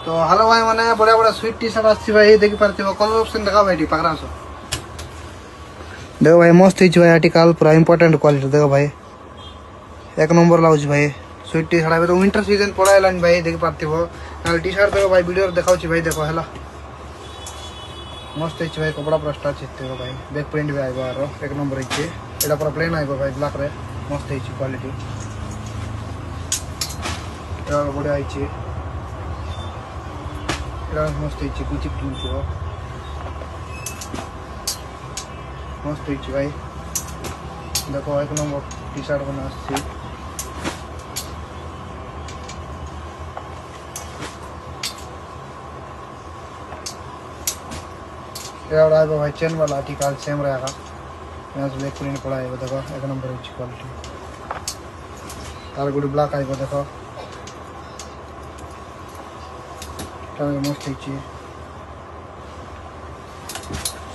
तो हेलो भाई मैंने बड़ा बड़ा स्वीट टी शर्ट आसी भाई देखि पारथिबो कलर ऑप्शन देखा भाई पाखरा आसो देखो भाई मस्त हिच भाई आर्टिकल पूरा इंपोर्टेंट क्वालिटी देखो भाई एक नंबर लाउच भाई स्वीट टी शर्ट तो विंटर सीजन पड़ा लाइन भाई देखि पारथिबो ना टी शर्ट देखो भाई वीडियो देखाउची भाई देखो हला मस्त हिच भाई कपड़ा पूरा स्टाच देखो भाई बैक प्रिंट भी आइबो आरो एक नंबर हिच एटा पूरा प्लेन आइबो भाई ब्लैक रे मस्त हिच क्वालिटी एटा बढ़िया हिच मस्त गुची प्रिंट मस्त भाई देखो एक नंबर टी शर्ट बना भाई चेन वाला आर्टिकल सेम रहेगा ब्लैक प्रिंट पड़ा है देखो एक नंबर क्वालिटी तार गुडी ब्लैक आइबो देखो मस्त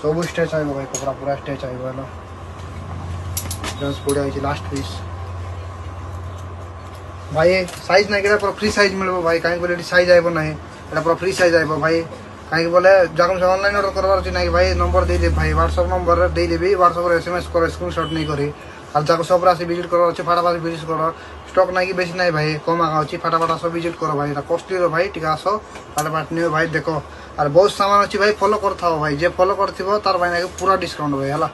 सब स्टेच आइबो भाई कपड़ा पूरा स्टेच आइबो हेलो जस्ट पड़े आइछि लास्ट पीस भाई साइज नहीं केरा पूरा फ्री साइज मिलबो भाई काहे बोले साइज आइबो नहीं एटा पूरा फ्री साइज आइबो भाई काहे बोले जाकम से ऑनलाइन ऑर्डर करवार अछि नहीं भाई नंबर दे दे भाई व्हाट्सएप नंबर दे देबी व्हाट्सएप रे एसएमएस कर स्क्रीनशॉट नहीं करी और जाको सब राशि विजिट करवार अछि फटाफट विजिट करो स्टॉक नहीं कि बेसी नहीं भाई कम आगा अछि फटाफट सब विजिट करो भाई एटा कॉस्टली रो भाई टिका आसो फटाफट नियो भाई देखो और बहुत सामान अछि भाई फॉलो करथाओ भाई जे फॉलो करथिबो तार भाई पूरा डिस्काउंट भाई हला।